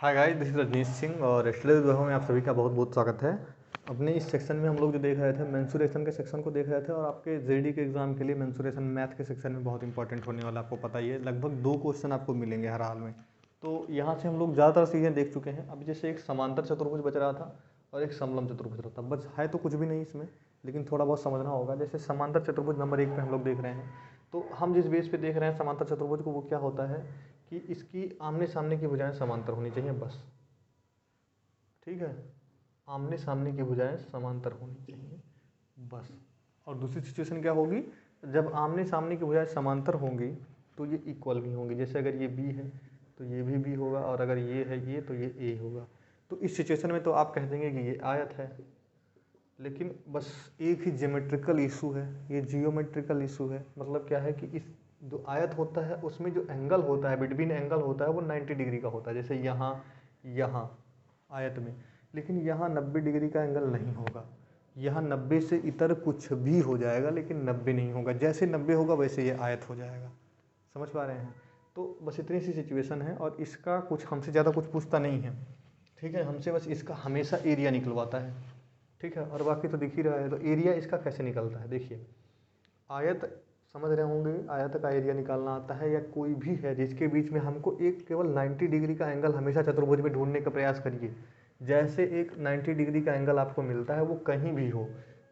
Hi guys, this is Rajneesh Singh और study विभाग में आप सभी का बहुत बहुत स्वागत है। अपने इस सेक्शन में हम लोग जो देख रहे थे मेंसुरेशन के सेक्शन को देख रहे थे और आपके जेडी के एग्जाम के लिए मेंसुरेशन मैथ के सेक्शन में बहुत इंपॉर्टेंट होने वाला आपको पता ही है। लगभग 2 क्वेश्चन आपको मिलेंगे हर हाल में। तो यहाँ से हम लोग ज़्यादातर चीज़ें देख चुके हैं। अभी जैसे एक समांतर चतुर्भुज बच रहा था और एक समलंब चतुर्भुज रहा था, बस है तो कुछ भी नहीं इसमें, लेकिन थोड़ा बहुत समझना होगा। जैसे समांतर चतुर्भुज नंबर 1 पे हम लोग देख रहे हैं, तो हम जिस बेस पे देख रहे हैं समांतर चतुर्भुज को, वो क्या होता है कि इसकी आमने सामने की भुजाएं समांतर होनी चाहिए बस। ठीक है, आमने सामने की भुजाएं समांतर होनी चाहिए बस। और दूसरी सिचुएशन क्या होगी, जब आमने सामने की भुजाएं समांतर होंगी तो ये इक्वल भी होंगी। जैसे अगर ये बी है तो ये भी बी होगा, और अगर ये है ये तो ये ए होगा। तो इस सिचुएशन में तो आप कह देंगे कि ये आयत है, लेकिन बस एक ही ज्योमेट्रिकल इशू है, ये जियोमेट्रिकल इशू है। मतलब क्या है कि इस जो आयत होता है उसमें जो एंगल होता है, बिटवीन एंगल होता है, वो 90 डिग्री का होता है। जैसे यहाँ यहाँ आयत में, लेकिन यहाँ 90 डिग्री का एंगल नहीं होगा। यहाँ 90 से इतर कुछ भी हो जाएगा, लेकिन 90 नहीं होगा। जैसे 90 होगा वैसे ये आयत हो जाएगा। समझ पा रहे हैं? तो बस इतनी सी सिचुएशन है, और इसका कुछ हमसे ज़्यादा कुछ पूछता नहीं है। ठीक है, हमसे बस इसका हमेशा एरिया निकलवाता है। ठीक है, और बाकी तो दिख ही रहा है। तो एरिया इसका कैसे निकलता है, देखिए। आयत समझ रहे होंगे, आयत का एरिया निकालना आता है, या कोई भी है जिसके बीच में हमको एक केवल 90 डिग्री का एंगल हमेशा चतुर्भुज में ढूंढने का प्रयास करिए। जैसे एक 90 डिग्री का एंगल आपको मिलता है, वो कहीं भी हो,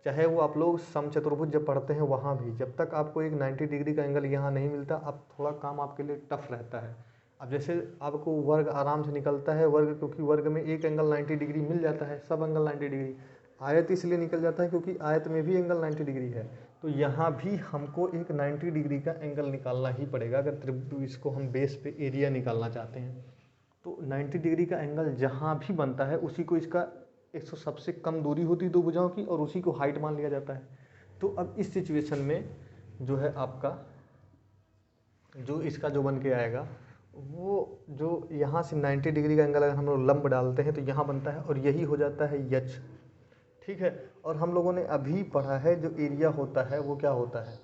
चाहे वो आप लोग समचतुर्भुज जब पढ़ते हैं वहाँ भी, जब तक आपको एक 90 डिग्री का एंगल यहाँ नहीं मिलता, अब थोड़ा काम आपके लिए टफ रहता है। अब जैसे आपको वर्ग आराम से निकलता है, वर्ग, क्योंकि वर्ग में एक एंगल 90 डिग्री मिल जाता है, सब एंगल 90 डिग्री। आयत इसलिए निकल जाता है क्योंकि आयत में भी एंगल 90 डिग्री है। तो यहाँ भी हमको एक 90 डिग्री का एंगल निकालना ही पड़ेगा अगर इसको हम बेस पे एरिया निकालना चाहते हैं। तो 90 डिग्री का एंगल जहाँ भी बनता है उसी को इसका 100 सबसे कम दूरी होती है दो भुजाओं की, और उसी को हाइट मान लिया जाता है। तो अब इस सिचुएशन में जो है आपका जो इसका जो बन के आएगा, वो जो यहाँ से 90 डिग्री का एंगल अगर हम लोग लंब डालते हैं तो यहाँ बनता है, और यही हो जाता है यच। ठीक है, और हम लोगों ने अभी पढ़ा है जो एरिया होता है वो क्या होता है।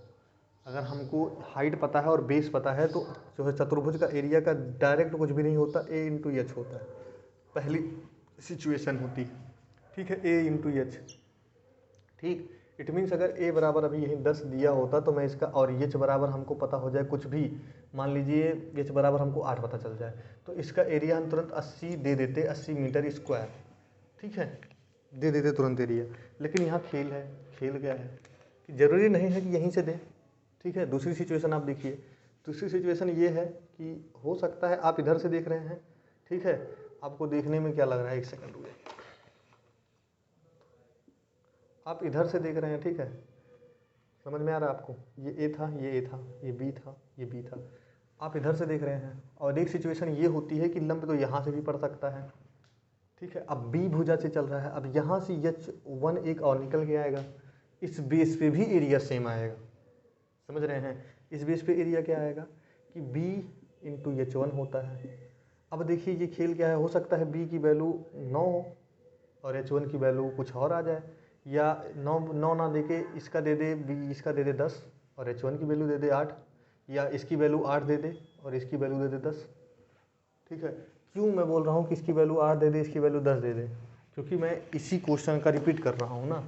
अगर हमको हाइट पता है और बेस पता है, तो जो है चतुर्भुज का एरिया का डायरेक्ट कुछ भी नहीं होता, ए इंटू एच होता है। पहली सिचुएशन होती है। ठीक है, ए इंटू एच। ठीक, इट मीन्स अगर ए बराबर अभी यहीं 10 दिया होता तो मैं इसका, और एच बराबर हमको पता हो जाए कुछ भी, मान लीजिए एच बराबर हमको 8 पता चल जाए, तो इसका एरिया हम तुरंत 80 दे देते, 80 मीटर स्क्वायर। ठीक है, दे देते तुरंत एरिया। लेकिन यहाँ खेल है। खेल क्या है कि ज़रूरी नहीं है कि यहीं से दे। ठीक है, दूसरी सिचुएशन आप देखिए। दूसरी सिचुएशन ये है कि हो सकता है आप इधर से देख रहे हैं। ठीक है, आपको देखने में क्या लग रहा है, एक सेकंड रुकिए। आप इधर से देख रहे हैं, ठीक है, समझ में आ रहा है आपको, ये ए था, ये ए था, ये बी था, ये बी था। आप इधर से देख रहे हैं, और एक सिचुएशन ये होती है कि लंब तो यहाँ से भी पड़ सकता है। ठीक है, अब बी भुजा से चल रहा है, अब यहाँ से एच 1 एक और निकल के आएगा, इस बेस पे भी एरिया सेम आएगा। समझ रहे हैं, इस बेस पे एरिया क्या आएगा कि b इंटू एच 1 होता है। अब देखिए ये खेल क्या है, हो सकता है b की वैल्यू 9 और एच 1 की वैल्यू कुछ और आ जाए, या 9 ना दे के इसका दे दे, b इसका दे दे 10 और एच 1 की वैल्यू दे दे 8, या इसकी वैल्यू 8 दे दे और इसकी वैल्यू दे दे 10। ठीक है, क्यों मैं बोल रहा हूँ कि इसकी वैल्यू 8 दे दे, इसकी वैल्यू 10 दे दे, क्योंकि मैं इसी क्वेश्चन का रिपीट कर रहा हूँ ना।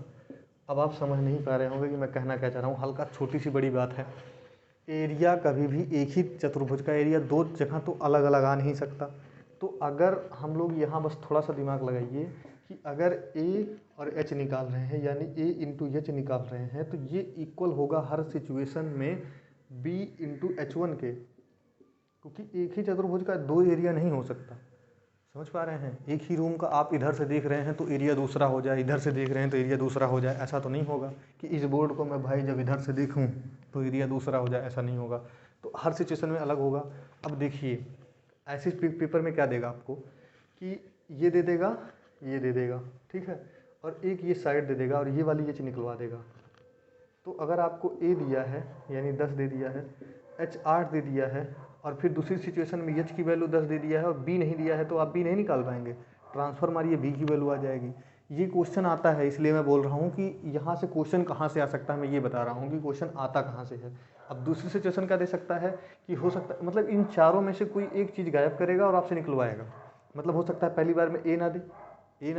अब आप समझ नहीं पा रहे होंगे कि मैं कहना क्या चाह रहा हूँ, हल्का छोटी सी बड़ी बात है। एरिया कभी भी एक ही चतुर्भुज का एरिया दो जगह तो अलग अलग आ नहीं सकता। तो अगर हम लोग यहाँ बस थोड़ा सा दिमाग लगाइए कि अगर ए और एच निकाल रहे हैं, यानी ए इंटू एच निकाल रहे हैं, तो ये इक्वल होगा हर सिचुएशन में बी इंटू एच 1 के, क्योंकि एक ही चतुर्भुज का दो एरिया नहीं हो सकता। समझ पा रहे हैं, एक ही रूम का आप इधर से देख रहे हैं तो एरिया दूसरा हो जाए, इधर से देख रहे हैं तो एरिया दूसरा हो जाए, ऐसा तो नहीं होगा कि इस बोर्ड को मैं भाई जब इधर से देखूं तो एरिया दूसरा हो जाए, ऐसा नहीं होगा। तो हर सिचुएशन में अलग होगा। अब देखिए ऐसे पेपर में क्या देगा आपको कि ये दे देगा, ये दे देगा, ठीक है, और एक ये साइड दे देगा और ये वाली ये चीज़ निकलवा देगा। तो अगर आपको ए दिया है यानी 10 दे दिया है, एच 8 दे दिया है, और फिर दूसरी सिचुएशन में एच की वैल्यू 10 दे दिया है और बी नहीं दिया है, तो आप बी नहीं निकाल पाएंगे। ट्रांसफर मारिए, बी की वैल्यू आ जाएगी। ये क्वेश्चन आता है, इसलिए मैं बोल रहा हूँ कि यहाँ से क्वेश्चन कहाँ से आ सकता है, मैं ये बता रहा हूँ कि क्वेश्चन आता कहाँ से है। अब दूसरी सिचुएशन क्या दे सकता है कि हो सकता है, मतलब इन चारों में से कोई एक चीज़ गायब करेगा और आपसे निकलवाएगा। मतलब हो सकता है पहली बार में ए ना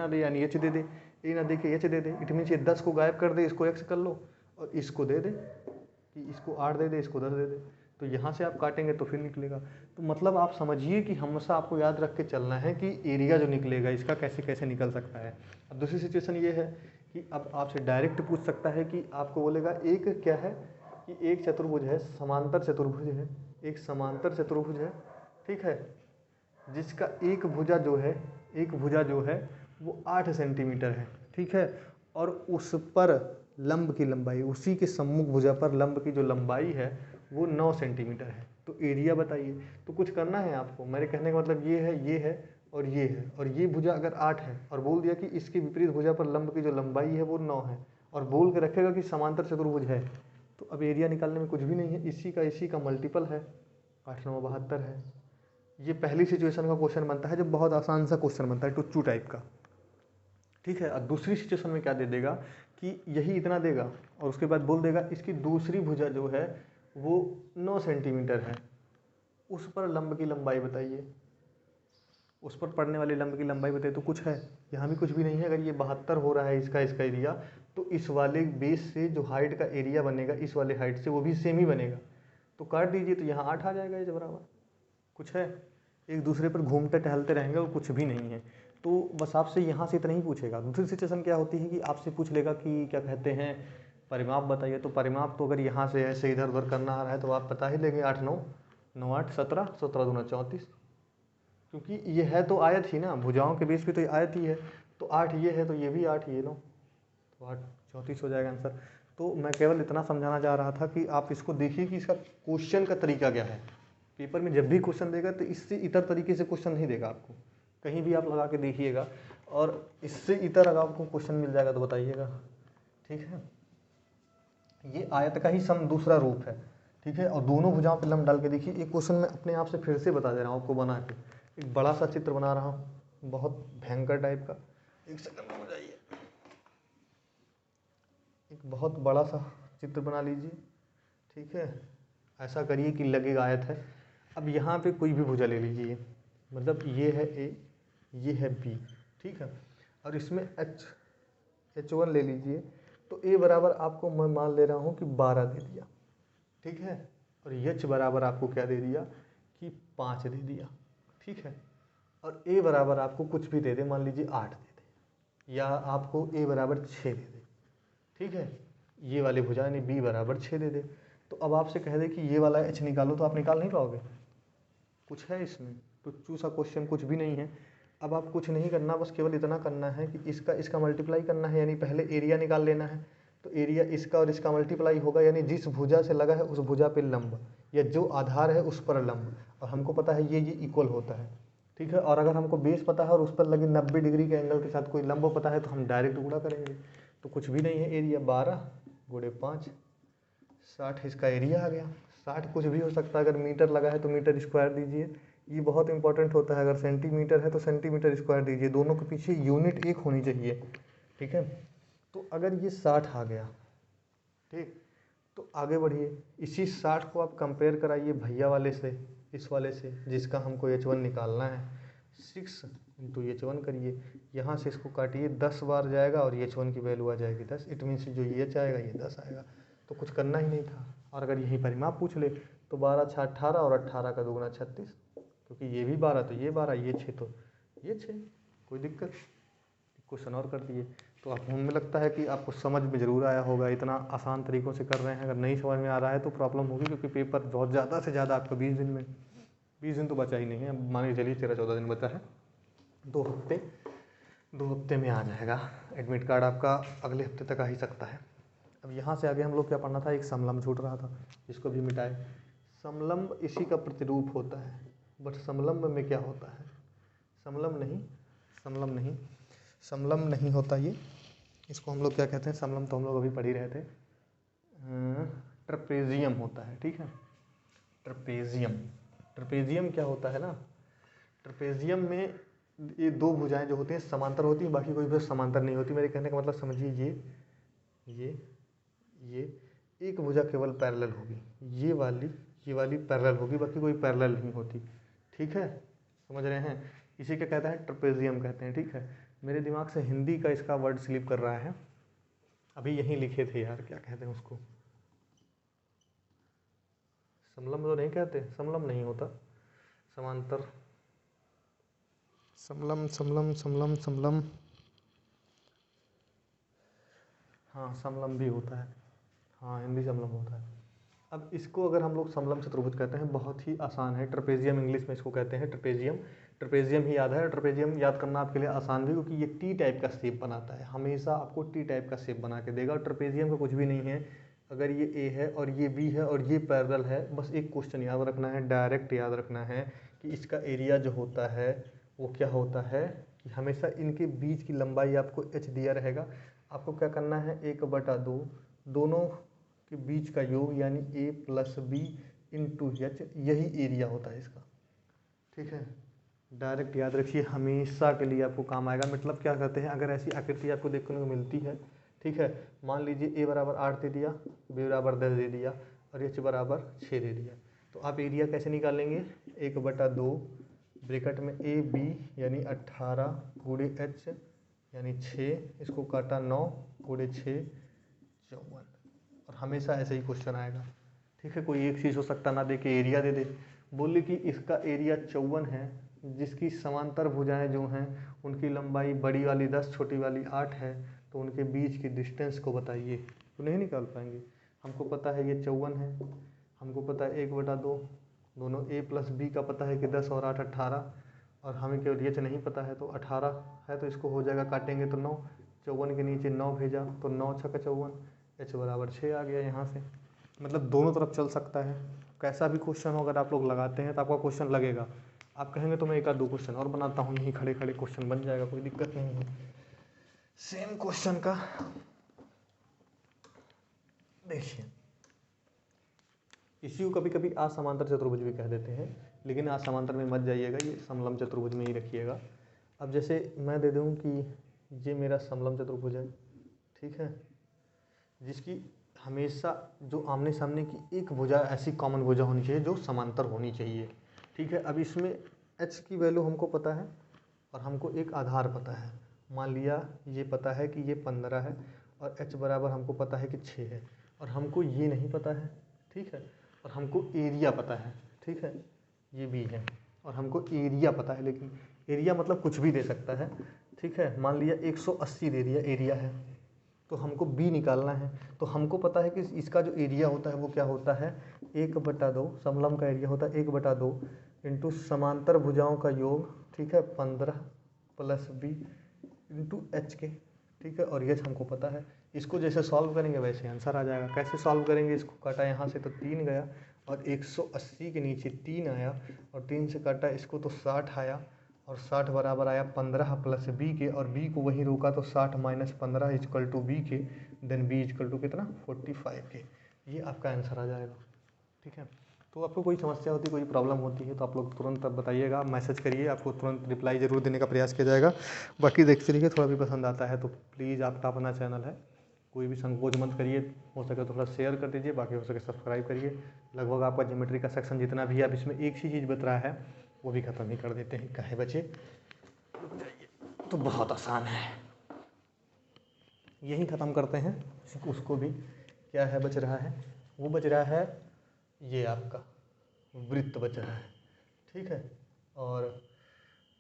दे यानी एच दे दे, ए ना दे के H they they. It means ये 10 को गायब कर दे, इसको एक्स कर लो और इसको दे दे कि इसको 8 दे दे, इसको 10 दे दे। तो यहाँ से आप काटेंगे तो फिर निकलेगा। तो मतलब आप समझिए कि हमेशा आपको याद रख के चलना है कि एरिया जो निकलेगा इसका कैसे कैसे निकल सकता है। अब दूसरी सिचुएशन ये है कि अब आपसे डायरेक्ट पूछ सकता है कि आपको बोलेगा एक क्या है कि एक चतुर्भुज है, समांतर चतुर्भुज है, एक समांतर चतुर्भुज है, ठीक है, जिसका एक भुजा जो है वो 8 सेंटीमीटर है, ठीक है, और उस पर लंब की लंबाई, उसी के सम्मुख भुजा पर लंब की जो लंबाई है वो 9 सेंटीमीटर है। तो एरिया बताइए। तो कुछ करना है आपको, मेरे कहने का मतलब ये है और ये भुजा अगर 8 है और बोल दिया कि इसके विपरीत भुजा पर लंब की जो लंबाई है वो 9 है और बोल के रखेगा कि समांतर चतुर्भुज है, तो अब एरिया निकालने में कुछ भी नहीं है, इसी का मल्टीपल है, 8 9 72 है। ये पहली सिचुएशन का क्वेश्चन बनता है, जो बहुत आसान सा क्वेश्चन बनता है, टुच्चू टाइप का, ठीक है। अब दूसरी सिचुएशन में क्या दे देगा कि यही इतना देगा और उसके बाद बोल देगा इसकी दूसरी भुजा जो है वो 9 सेंटीमीटर है, उस पर लंब की लंबाई बताइए, उस पर पड़ने वाली लंब की लंबाई बताइए। तो कुछ है, यहाँ भी कुछ भी नहीं है। अगर ये 72 हो रहा है इसका एरिया, तो इस वाले बेस से जो हाइट का एरिया बनेगा इस वाले हाइट से वो भी सेम ही बनेगा। तो काट दीजिए तो यहाँ 8 आ जाएगा, ये बराबर। कुछ है, एक दूसरे पर घूमते टहलते रहेंगे और कुछ भी नहीं है। तो बस आपसे यहाँ से इतना ही पूछेगा। दूसरी सिचुएशन क्या होती है कि आपसे पूछ लेगा कि क्या कहते हैं परिमाप बताइए। तो परिमाप तो अगर यहाँ से ऐसे इधर उधर करना आ रहा है तो आप बता ही लेंगे, 8 9 9 8 17 17 दूना 34, क्योंकि ये है तो आयत ही ना, भुजाओं के बीच भी तो आयत ही है। तो 8 ये है तो ये भी 8 ये 9, तो 8 34 हो जाएगा आंसर। तो मैं केवल इतना समझाना चाह रहा था कि आप इसको देखिए कि इसका क्वेश्चन का तरीका क्या है। पेपर में जब भी क्वेश्चन देगा तो इससे इतर तरीके से क्वेश्चन नहीं देगा आपको, कहीं भी आप लगा के देखिएगा और इससे इतर अगर आपको क्वेश्चन मिल जाएगा तो बताइएगा, ठीक है। ये आयत का ही सम दूसरा रूप है, ठीक है। और दोनों भुजाओं पे लंब डाल के देखिए। एक क्वेश्चन मैं अपने आप से फिर से बता दे रहा हूँ आपको, बना के एक बड़ा सा चित्र बना रहा हूँ, बहुत भयंकर टाइप का। एक सेकंड में हो जाइए। एक बहुत बड़ा सा चित्र बना लीजिए, ठीक है। ऐसा करिए कि लगेगा आयत है। अब यहाँ पे कोई भी भुजा ले लीजिए, मतलब ये है ए, ये है बी, ठीक है, और इसमें H1 ले लीजिए। तो ए बराबर आपको मैं मान ले रहा हूँ कि 12 दे दिया, ठीक है, और एच बराबर आपको क्या दे दिया कि 5 दे दिया, ठीक है, और ए बराबर आपको कुछ भी दे दे, मान लीजिए 8 दे दे, या आपको ए बराबर 6 दे दे, ठीक है, ये वाली भुजा यानी बी बराबर 6 दे दे। तो अब आपसे कह दे कि ये वाला एच निकालो, तो आप निकाल नहीं पाओगे, कुछ है इसमें। तो चूसा क्वेश्चन कुछ भी नहीं है। अब आप कुछ नहीं करना, बस केवल इतना करना है कि इसका मल्टीप्लाई करना है, यानी पहले एरिया निकाल लेना है। तो एरिया इसका और इसका मल्टीप्लाई होगा, यानी जिस भुजा से लगा है उस भुजा पे लंब, या जो आधार है उस पर लंब, और हमको पता है ये इक्वल होता है, ठीक है। और अगर हमको बेस पता है और उस पर लगे 90 डिग्री के एंगल के साथ कोई लंब पता है तो हम डायरेक्ट गुणा करेंगे। तो कुछ भी नहीं है, एरिया 12 गुणे 5 60, इसका एरिया आ गया। 60 कुछ भी हो सकता है, अगर मीटर लगा है तो मीटर स्क्वायर दीजिए, ये बहुत इंपॉर्टेंट होता है। अगर सेंटीमीटर है तो सेंटीमीटर स्क्वायर दीजिए, दोनों के पीछे यूनिट एक होनी चाहिए, ठीक है। तो अगर ये 60 आ गया, ठीक, तो आगे बढ़िए, इसी 60 को आप कंपेयर कराइए भैया वाले से, इस वाले से जिसका हमको H1 निकालना है। 6 इंटू H1 करिए, यहाँ से इसको काटिए, 10 बार जाएगा और H1 की वैल्यू आ जाएगी 10। इट मीन्स जो H आएगा ये 10 आएगा। तो कुछ करना ही नहीं था। और अगर यही परिमाप पूछ ले तो 12 6 18 और 18 का दुगुना 36, क्योंकि ये भी 12 तो ये 12, ये 6 तो ये 6, कोई दिक्कत। क्वेश्चन और कर दिए। तो आप हमें लगता है कि आपको समझ में ज़रूर आया होगा, इतना आसान तरीक़ों से कर रहे हैं। अगर नहीं समझ में आ रहा है तो प्रॉब्लम होगी, क्योंकि पेपर बहुत ज़्यादा से ज़्यादा आपका 20 दिन में, 20 दिन तो बचा ही नहीं है, मान के चलिए 13-14 दिन बचा है, 2 हफ्ते में आ जाएगा। एडमिट कार्ड आपका अगले हफ्ते तक आ ही सकता है। अब यहाँ से आगे हम लोग क्या पढ़ना था, एक समलंब छूट रहा था, इसको भी मिटाए। समलंब इसी का प्रतिरूप होता है, बट समलंब में क्या होता है, समलंब नहीं होता ये। इसको हम लोग क्या कहते हैं, समलंब तो हम लोग अभी पढ़ ही रहे थे, ट्रपेजियम होता है, ठीक है। ट्रपेजियम क्या होता है ना, ट्रपेजियम में ये 2 भुजाएं जो होती हैं समांतर होती हैं, बाकी कोई भी समांतर नहीं होती। मेरे कहने का मतलब समझिए, ये एक भुजा केवल पैरेलल होगी, ये वाली पैरेलल होगी, बाकी कोई पैरेलल नहीं होती, ठीक है, समझ रहे हैं। इसी क्या कहते हैं, ट्रपेजियम कहते हैं। ठीक है, मेरे दिमाग से हिंदी का इसका वर्ड स्लिप कर रहा है, अभी यहीं लिखे थे यार, क्या कहते हैं उसको, समलम तो नहीं कहते, समलम नहीं होता, समांतर, समलम समलम समलम समलम, हाँ समलम भी होता है, हाँ हिंदी समलम होता है। अब इसको अगर हम लोग समलम चतुर्भुज कहते हैं, बहुत ही आसान है, ट्रपेजियम इंग्लिश में इसको कहते हैं, ट्रपेजियम। ट्रपेजियम ही याद है, ट्रपेजियम याद करना आपके लिए आसान भी, क्योंकि ये टी टाइप का शेप बनाता है, हमेशा आपको टी टाइप का शेप बना के देगा। ट्रपेजियम का कुछ भी नहीं है, अगर ये ए है और ये बी है और ये पैरेलल है, बस एक क्वेश्चन याद रखना है, डायरेक्ट याद रखना है कि इसका एरिया जो होता है वो क्या होता है, कि हमेशा इनके बीच की लंबाई आपको एच दिया रहेगा। आपको क्या करना है, 1/2 दोनों के बीच का योग यानी a plus B into H, यही एरिया होता है इसका। ठीक है, डायरेक्ट याद रखिए, हमेशा के लिए आपको काम आएगा। मतलब क्या कहते हैं, अगर ऐसी आकृति आपको देखने को मिलती है, ठीक है, मान लीजिए a बराबर 8 दे दिया, b बराबर 10 दे दिया और h बराबर 6 दे दिया, तो आप एरिया कैसे निकालेंगे, 1/2 ब्रैकेट में ए बी यानी 18 गुणे एच यानी 6, इसको काटा 9 गुणे 6 54, और हमेशा ऐसे ही क्वेश्चन आएगा। ठीक है, कोई एक चीज़ हो सकता ना दे के एरिया दे दे, बोले कि इसका एरिया 54 है, जिसकी समांतर भुजाएं जो हैं उनकी लंबाई बड़ी वाली 10 छोटी वाली 8 है, तो उनके बीच की डिस्टेंस को बताइए, तो नहीं निकाल पाएंगे। हमको पता है ये 54 है, हमको पता है 1/2, दोनों a प्लस बी का पता है कि 10 और 8 18, और हमें केवल ये नहीं पता है, तो 18 है, तो इसको हो जाएगा, काटेंगे तो 9, 54 के नीचे 9 भेजा तो 9 × 6 = 54, h बराबर 6 आ गया यहाँ से। मतलब दोनों तरफ चल सकता है, कैसा भी क्वेश्चन हो अगर आप लोग लगाते हैं तो आपका क्वेश्चन लगेगा। आप कहेंगे तो मैं एक आध दो क्वेश्चन और बनाता हूँ, यहीं खड़े खड़े क्वेश्चन बन जाएगा, कोई दिक्कत नहीं है। सेम क्वेश्चन का देखिए, इसी को कभी कभी असमांतर चतुर्भुज भी कह देते हैं, लेकिन असमांतर में मत जाइएगा, ये समलम चतुर्भुज में ही रखिएगा। अब जैसे मैं दे दूँ कि ये मेरा समलम चतुर्भुज है, ठीक है, जिसकी हमेशा जो आमने सामने की एक भुजा ऐसी कॉमन भुजा होनी चाहिए जो समांतर होनी चाहिए। ठीक है, अब इसमें h की वैल्यू हमको पता है और हमको एक आधार पता है, मान लिया ये पता है कि ये 15 है और h बराबर हमको पता है कि 6 है, और हमको ये नहीं पता है, ठीक है, और हमको एरिया पता है, ठीक है, ये भी है और हमको एरिया पता है, लेकिन एरिया मतलब कुछ भी दे सकता है। ठीक है, मान लिया 180 दे दिया एरिया है, तो हमको बी निकालना है, तो हमको पता है कि इसका जो एरिया होता है वो क्या होता है, 1/2, समलम का एरिया होता है 1/2 इंटू समांतर भुजाओं का योग, ठीक है, 15 प्लस बी इंटू एच के, ठीक है, और ये हमको पता है। इसको जैसे सॉल्व करेंगे वैसे आंसर आ जाएगा। कैसे सॉल्व करेंगे, इसको काटा यहाँ से तो 3 गया और 180 के नीचे 3 आया, और 3 से काटा इसको तो 60 आया, और 60 बराबर आया 15 प्लस बी के, और बी को वहीं रोका तो 60 माइनस 15 इक्वल टू बी के, देन बी इक्वल टू कितना 45 के, ये आपका आंसर आ जाएगा। ठीक है, तो आपको कोई समस्या होती, कोई प्रॉब्लम होती है तो आप लोग तुरंत बताइएगा, मैसेज करिए, आपको तुरंत रिप्लाई ज़रूर देने का प्रयास किया जाएगा। बाकी देखते रहिए, थोड़ा भी पसंद आता है तो प्लीज़, आपका अपना चैनल है, कोई भी संकोच मत करिए, हो सके तो थोड़ा शेयर कर दीजिए, बाकी हो सके सब्सक्राइब करिए। लगभग आपका ज्योमेट्री का सेक्शन जितना भी है, अब इसमें एक ही चीज़ बता रहा है वो भी ख़त्म ही कर देते हैं। कहे बच्चे रुक जाइए, तो बहुत आसान है, यही ख़त्म करते हैं उसको भी। क्या है बच रहा है, वो बच रहा है ये आपका वृत्त बच रहा है, ठीक है, और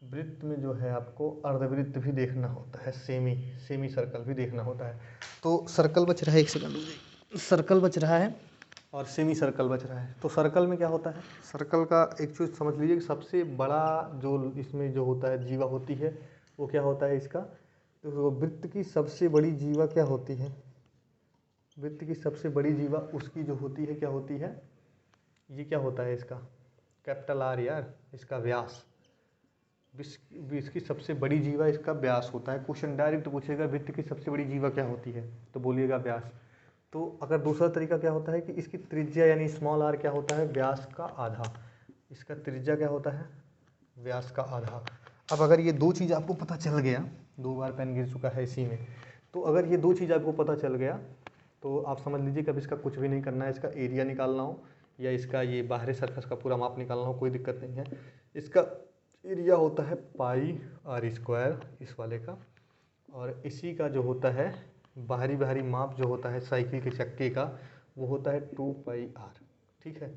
वृत्त में जो है आपको अर्धवृत्त भी देखना होता है, सेमी सर्कल भी देखना होता है। तो सर्कल बच रहा है, एक सेकंड, सर्कल बच रहा है और सेमी सर्कल बच रहा है। तो सर्कल में क्या होता है, सर्कल का एक चीज़ समझ लीजिए कि सबसे बड़ा जो इसमें जो होता है जीवा होती है वो क्या होता है इसका, तो वृत्त की सबसे बड़ी जीवा क्या होती है, वृत्त की सबसे बड़ी जीवा उसकी जो होती है क्या होती है, ये क्या होता है इसका कैपिटल आर यार, इसका व्यास, इसकी सबसे बड़ी जीवा इसका व्यास होता है। क्वेश्चन डायरेक्ट पूछेगा वृत्त की सबसे बड़ी जीवा क्या होती है, तो बोलिएगा व्यास। तो अगर दूसरा तरीका क्या होता है कि इसकी त्रिज्या यानी स्मॉल आर क्या होता है, व्यास का आधा, इसका त्रिज्या क्या होता है, व्यास का आधा। अब अगर ये दो चीज़ आपको पता चल गया, 2 बार पेन गिर चुका है इसी में, तो अगर ये दो चीज़ आपको पता चल गया तो आप समझ लीजिए कि अब इसका कुछ भी नहीं करना है, इसका एरिया निकालना हो या इसका ये बाहरी सरफेस का पूरा माप निकालना हो, कोई दिक्कत नहीं है। इसका एरिया होता है पाई आर स्क्वायर इस वाले का, और इसी का जो होता है बाहरी बाहरी माप जो होता है साइकिल के चक्के का वो होता है 2πr। ठीक है,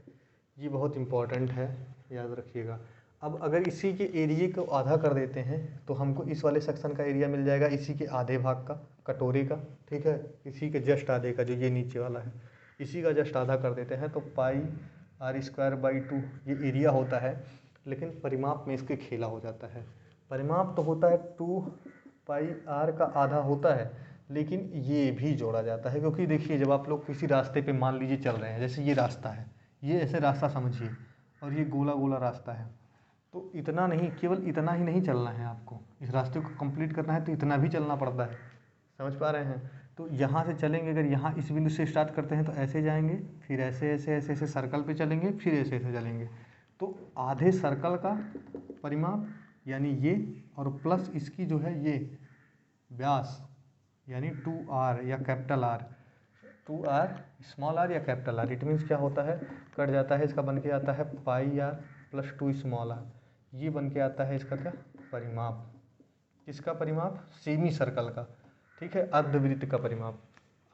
ये बहुत इम्पॉर्टेंट है, याद रखिएगा। अब अगर इसी के एरिए को आधा कर देते हैं तो हमको इस वाले सेक्शन का एरिया मिल जाएगा इसी के आधे भाग का, कटोरे का। ठीक है, इसी के जस्ट आधे का, जो ये नीचे वाला है इसी का जस्ट आधा कर देते हैं तो पाई आर स्क्वायर बाई 2 ये एरिया होता है। लेकिन परिमाप में इसके खेला हो जाता है। परिमाप तो होता है 2πr का आधा होता है, लेकिन ये भी जोड़ा जाता है क्योंकि देखिए जब आप लोग किसी रास्ते पे मान लीजिए चल रहे हैं, जैसे ये रास्ता है, ये ऐसे रास्ता समझिए और ये गोला गोला रास्ता है, तो इतना नहीं, केवल इतना ही नहीं चलना है आपको, इस रास्ते को कंप्लीट करना है तो इतना भी चलना पड़ता है। समझ पा रहे हैं? तो यहाँ से चलेंगे, अगर यहाँ इस बिंदु से स्टार्ट करते हैं तो ऐसे जाएंगे, फिर ऐसे ऐसे ऐसे ऐसे सर्कल पे चलेंगे, फिर ऐसे ऐसे चलेंगे। तो आधे सर्कल का परिमाप यानी ये, और प्लस इसकी जो है ये व्यास यानी 2r या capital R, 2r small r या कैपिटल R। इट मीन्स क्या होता है, कट जाता है, इसका बन के आता है पाई r प्लस 2 स्मॉल r। ये बन के आता है इसका क्या परिमाप, किसका परिमाप, सेमी सर्कल का। ठीक है, अर्धवृत्त का परिमाप,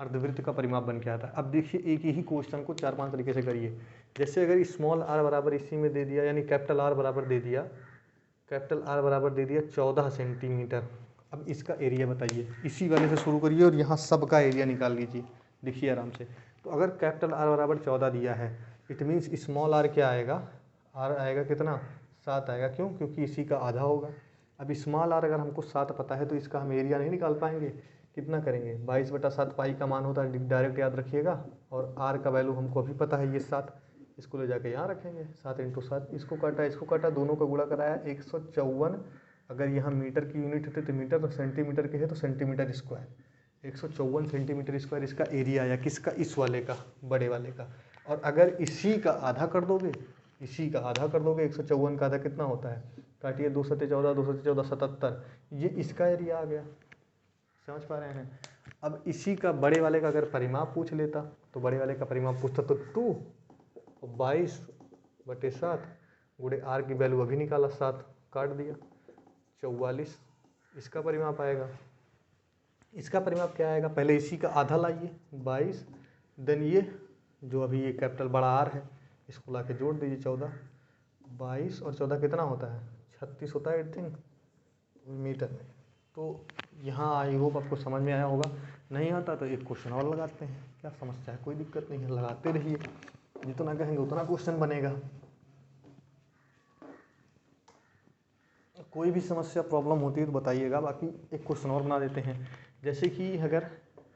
अर्धवृत्त का परिमाप बन के आता है। अब देखिए एक ही क्वेश्चन को 4-5 तरीके से करिए। जैसे अगर स्मॉल r बराबर इसी में दे दिया, यानी कैपिटल R बराबर दे दिया, कैपिटल R बराबर दे दिया 14 सेंटीमीटर। अब इसका एरिया बताइए, इसी वाले से शुरू करिए और यहाँ सब का एरिया निकाल लीजिए, देखिए आराम से। तो अगर कैपिटल R बराबर 14 दिया है, इट मीन्स स्मॉल r क्या आएगा, r आएगा कितना, 7 आएगा। क्यों? क्योंकि इसी का आधा होगा। अब स्मॉल r अगर हमको 7 पता है तो इसका हम एरिया नहीं निकाल पाएंगे। कितना करेंगे, 22/7 पाई का मान होता है, डायरेक्ट याद रखिएगा। और r का वैल्यू हमको अभी पता है, ये 7, इसको ले जाके यहाँ रखेंगे, 7 × 7, इसको काटा, दोनों का गुणा कराया 154। अगर यहाँ मीटर की यूनिट होती तो मीटर, तो सेंटीमीटर के है तो सेंटीमीटर स्क्वायर, 154 सेंटीमीटर स्क्वायर इसका एरिया आया, किसका, इस वाले का, बड़े वाले का। और अगर इसी का आधा कर दोगे, इसी का आधा कर दोगे, 154 का आधा कितना होता है, काटिए, 2 × 7 = 14, 2 × 7 = 14, 77, ये इसका एरिया आ गया। समझ पा रहे हैं? अब इसी का बड़े वाले का अगर परिमाप पूछ लेता, तो बड़े वाले का परिमाप पूछता तो 22/7 गुणे r की वैल्यू अभी निकाला, 7 काट दिया, 44 इसका परिमाप आएगा। इसका परिमाप क्या आएगा, पहले इसी का आधा लाइए 22, देन ये जो अभी ये कैपिटल बड़ा R है इसको ला के जोड़ दीजिए 14, 22 और 14 कितना होता है, 36 होता है आई थिंक मीटर में। तो यहाँ आई होप आपको समझ में आया होगा। नहीं आता तो एक क्वेश्चन और लगाते हैं, क्या समस्या है, कोई दिक्कत नहीं है, लगाते रहिए, जितना कहेंगे उतना क्वेश्चन बनेगा। कोई भी समस्या प्रॉब्लम होती है तो बताइएगा, बाकी एक क्वेश्चन और बना देते हैं। जैसे कि अगर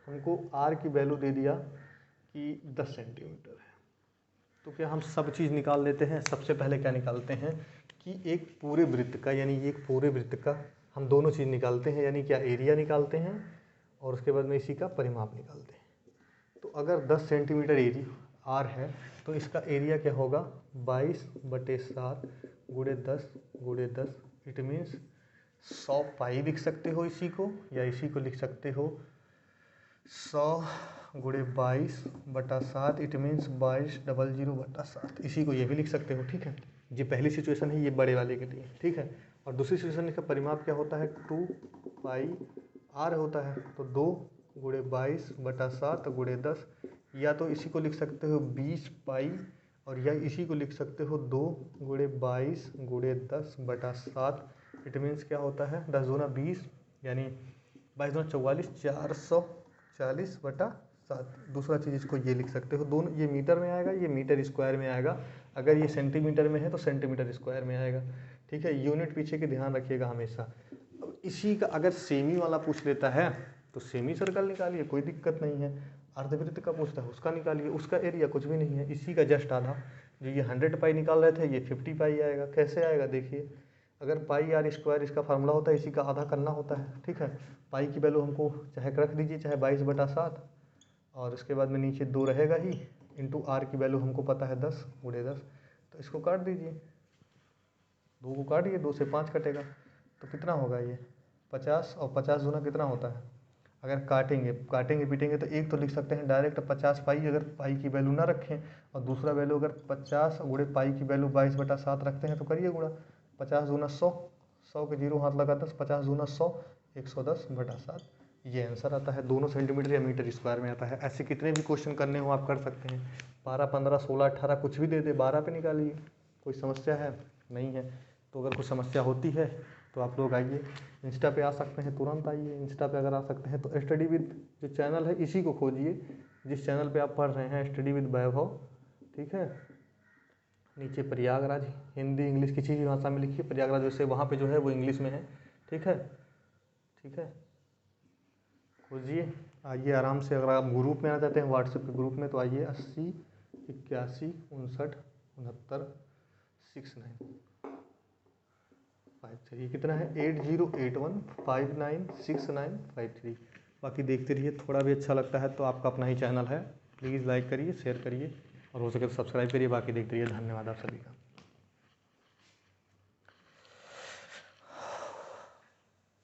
हमको r की वैल्यू दे दिया कि 10 सेंटीमीटर है, तो क्या हम सब चीज़ निकाल लेते हैं। सबसे पहले क्या निकालते हैं कि एक पूरे वृत्त का, यानी एक पूरे वृत्त का हम दोनों चीज़ निकालते हैं, यानी क्या एरिया निकालते हैं और उसके बाद में इसी का परिमाप निकालते हैं। तो अगर 10 सेंटीमीटर एरिया r है तो इसका एरिया क्या होगा, 22/7 गुणे 10 गुणे 10। इट मीन्स 100 पाई लिख सकते हो इसी को, या इसी को लिख सकते हो 100 गुणे 22/7। It means 2200/7। इसी को ये भी लिख सकते हो। ठीक है, ये पहली सिचुएशन है, ये बड़े वाले के लिए। ठीक है, और दूसरी सिचुएशन का परिमाप क्या होता है, 2πr होता है। तो 2 गुणे 22/7 गुणे 10, या तो इसी को लिख सकते हो 20 पाई, और या इसी को लिख सकते हो 2 गुणे 22 गुणे 10/7। इट मीन्स क्या होता है, 10 दूना 20 यानी 22 दूना 44, 440/7। दूसरा चीज़ इसको ये लिख सकते हो, दोनों ये मीटर में आएगा, ये मीटर स्क्वायर में आएगा। अगर ये सेंटीमीटर में है तो सेंटीमीटर स्क्वायर में आएगा। ठीक है, यूनिट पीछे के ध्यान रखिएगा हमेशा। अब इसी का अगर सेमी वाला पूछ लेता है तो सेमी सर्कल निकालिए, कोई दिक्कत नहीं है। अर्धवृत्त का पूछता है उसका निकालिए, उसका एरिया कुछ भी नहीं है, इसी का जस्ट आधा। जो ये 100 पाई निकाल रहे थे ये 50 पाई आएगा। कैसे आएगा देखिए, अगर पाई आर स्क्वायर इसका फार्मूला होता है, इसी का आधा करना होता है। ठीक है, पाई की वैल्यू हमको चाहे रख दीजिए, चाहे 22/7, और उसके बाद में नीचे 2 रहेगा ही, इंटू आर की वैल्यू हमको पता है 10 गुणे 10। तो इसको काट दीजिए, 2 को काटिए, 2 से 5 कटेगा तो कितना होगा ये 50, और 50 दूना कितना होता है। अगर काटेंगे पीटेंगे तो एक तो लिख सकते हैं डायरेक्ट 50 पाई, अगर पाई की वैल्यू ना रखें, और दूसरा वैल्यू अगर 50 गुणे पाई की वैल्यू 22/7 रखते हैं तो करिए गुणा, 50 दूना 100, 100 के 0 हाथ लगा 10, 50 दूना 100, 110/7 ये आंसर आता है। दोनों सेंटीमीटर या मीटर स्क्वायर में आता है। ऐसे कितने भी क्वेश्चन करने हो आप कर सकते हैं। 12, 15, 16, 18 कुछ भी दे दे, 12 पे निकालिए। कोई समस्या है नहीं है। तो अगर कुछ समस्या होती है तो आप लोग आइए, इंस्टा पे आ सकते हैं, तुरंत आइए। इंस्टा पे अगर आ सकते हैं तो स्टडी विद जो चैनल है इसी को खोजिए जिस चैनल पे आप पढ़ रहे हैं, स्टडी विद वैभव, ठीक है। नीचे प्रयागराज हिंदी इंग्लिश किसी भी भाषा में लिखिए, प्रयागराज वैसे वहाँ पे जो है वो इंग्लिश में है, ठीक है, ठीक है। खोजिए, आइए आराम से। अगर आप ग्रुप में आना चाहते हैं व्हाट्सएप के ग्रुप में तो आइए 80 81 59 69 69 53। कितना है 8081596953। बाकी देखते रहिए, थोड़ा भी अच्छा लगता है तो आपका अपना ही चैनल है, प्लीज़ लाइक करिए, शेयर करिए और हो सके तो सब्सक्राइब करिए। बाकी देखते रहिए। धन्यवाद आप सभी का।